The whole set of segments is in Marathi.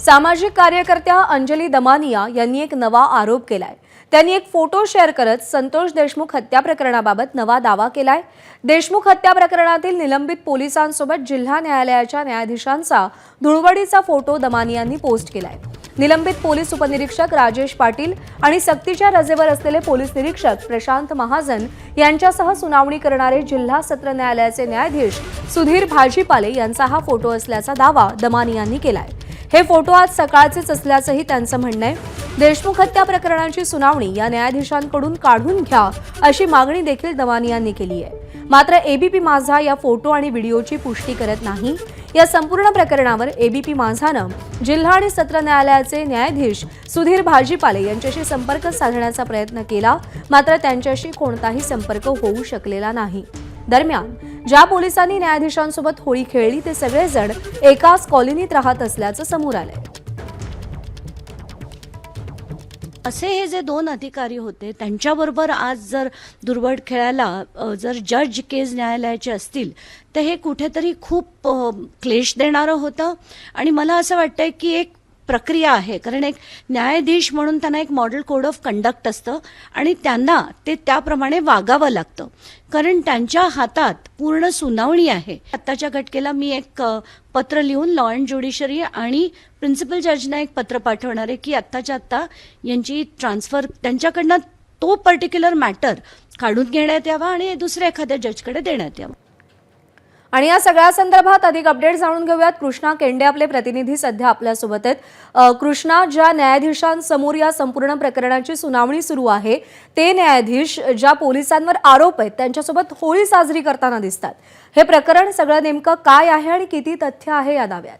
सामाजिक कार्यकर्त्या अंजली दमानिया यांनी एक नवा आरोप केलाय। त्यांनी एक फोटो शेअर करत संतोष देशमुख हत्या प्रकरणाबाबत नवा दावा केलाय। देशमुख हत्या प्रकरणातील निलंबित पोलिसांसोबत जिल्हा न्यायालयाच्या न्यायाधीशांचा धुळवडीचा फोटो दमानियांनी पोस्ट केलाय। निलंबित पोलीस उपनिरीक्षक राजेश पाटील आणि सक्तीच्या रजेवर असलेले पोलीस निरीक्षक प्रशांत महाजन यांच्यासह सुनावणी करणारे जिल्हा सत्र न्यायालयाचे न्यायाधीश सुधीर भाजीपाले यांचा हा फोटो असल्याचा दावा दमानियांनी केलाय। हे फोटो आज सकाळचेच असल्याचंही त्यांचं म्हणणं आहे। देशमुख हत्या प्रकरणाची सुनावणी या न्यायाधीशांकडून काढून घ्या अशी मागणी देखील दमानियांनी केली आहे। मात्र एबीपी माझा या फोटो आणि व्हिडिओची पुष्टी करत नाही। या संपूर्ण प्रकरणावर एबीपी माझानं जिल्हा आणि सत्र न्यायालयाचे न्यायाधीश सुधीर भाजीपाले यांच्याशी संपर्क साधण्याचा प्रयत्न केला, मात्र त्यांच्याशी कोणताही संपर्क होऊ शकलेला नाही। दरम्यान ज्या पोलिसांनी न्यायाधीशांसोबत होळी खेळली ते सगळेजण एकाच कॉलनीत राहत असल्याचं समोर आलंय। असे हे जे दोन अधिकारी होते त्यांच्याबरोबर आज जर दुर्बळ खेळायला जर जज केस न्यायालयाचे असतील तर हे कुठेतरी खूप क्लेश देणारं होतं। आणि मला असं वाटतंय की एक प्रक्रिया आहे, कारण एक न्यायाधीश म्हणून त्यांना एक मॉडेल कोड ऑफ कंडक्ट असतं आणि त्यांना ते त्याप्रमाणे वागावं लागतं, कारण त्यांच्या हातात पूर्ण सुनावणी आहे। आत्ताच्या घटकेला मी एक पत्र लिहून लॉ अँड ज्युडिशरी आणि प्रिन्सिपल जजना एक पत्र पाठवणार आहे की आत्ताच्या आत्ता यांची ट्रान्सफर त्यांच्याकडनं तो पर्टिक्युलर मॅटर काढून घेण्यात यावा आणि दुसऱ्या एखाद्या जजकडे देण्यात यावा। आणि या सगळ्या संदर्भात अधिक अपडेट जाणून घेऊयात। कृष्णा केंडे आपले प्रतिनिधी सध्या आपल्यासोबत आहेत। कृष्णा, ज्या न्यायाधीशांसमोर या संपूर्ण प्रकरणाची सुनावणी सुरू आहे ते न्यायाधीश ज्या पोलिसांवर आरोप आहेत त्यांच्यासोबत होळी साजरी करताना दिसतात, हे प्रकरण सगळं नेमकं काय आहे आणि किती तथ्य आहे या दाव्यात?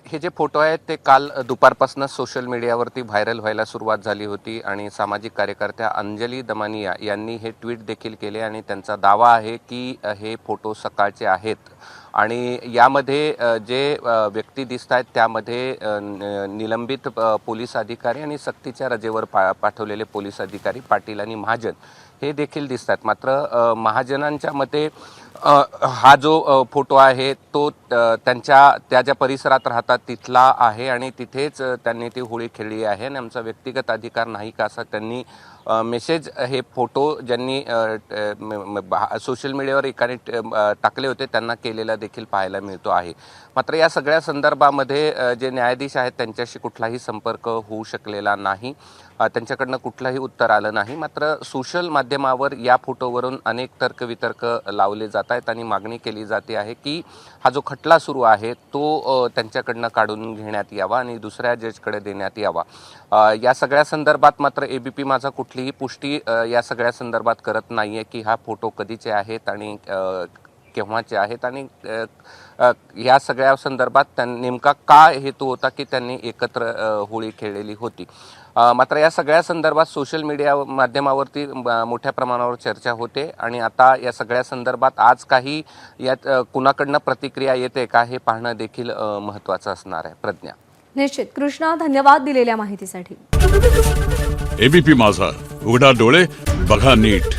हे जे फोटो आहेत ते काल दुपारपासून सोशल मीडियावरती व्हायरल व्हायला सुरुवात झाली होती आणि सामाजिक कार्यकर्त्या अंजली दमानिया यांनी हे ट्विट देखील केले आणि त्यांचा दावा आहे की हे फोटो सकाळचे आहेत आणि यामध्ये जे व्यक्ती दिसत आहेत त्यामध्ये निलंबित पोलीस अधिकारी आणि सक्तीच्या रजेवर पाठवलेले पोलीस अधिकारी पाटील आणि महाजन हे देखील दिसतात। मात्र महाजनांच्या मते हा जो फोटो आहे तो त्या ज्या परिसरात राहतात तिथला आहे आणि तिथेच त्यांनी ती होळी खेळली आहे आणि आमचा व्यक्तिगत अधिकार नाही का असा त्यांनी मेसेज हे फोटो ज्यांनी सोशल मीडियावर एकाने टाकले होते त्यांना केलेला देखील पाहायला मिळतो आहे। मात्र या सगळ्या संदर्भामध्ये जे न्यायाधीश आहेत त्यांच्याशी कुठलाही संपर्क होऊ शकलेला नाही, त्यांच्याकडनं कुठलंही उत्तर आलं नाही। मात्र सोशल माध्यमावर या फोटोवरून अनेक तर्कवितर्क लावले जात आहेत आणि मागणी केली जाते आहे की हा जो खटला सुरू आहे तो त्यांच्याकडनं काढून घेण्यात यावा आणि दुसऱ्या जजकडे देण्यात यावा। या सगळ्या संदर्भात मात्र एबीपी माझा कुठलीही पुष्टी या सगळ्या संदर्भात करत नाहीये की हा फोटो कधीचे आहेत आणि केव्हाचे आहेत आणि या सगळ्या संदर्भात नेमका काय हेतू होता की त्यांनी एकत्र होळी खेळलेली होती। मात्र या सगळ्या संदर्भात सोशल मीडिया माध्यमावरती मोठ्या प्रमाणावर चर्चा होते आणि आता या सगळ्या संदर्भात आज काही यात कुणाकडनं प्रतिक्रिया येते का हे पाहणं देखील महत्त्वाचं असणार आहे। प्रज्ञा। निश्चित कृष्णा, धन्यवाद दिलेल्या माहितीसाठी। एबीपी माझा, उघडा डोळे बघा नीट।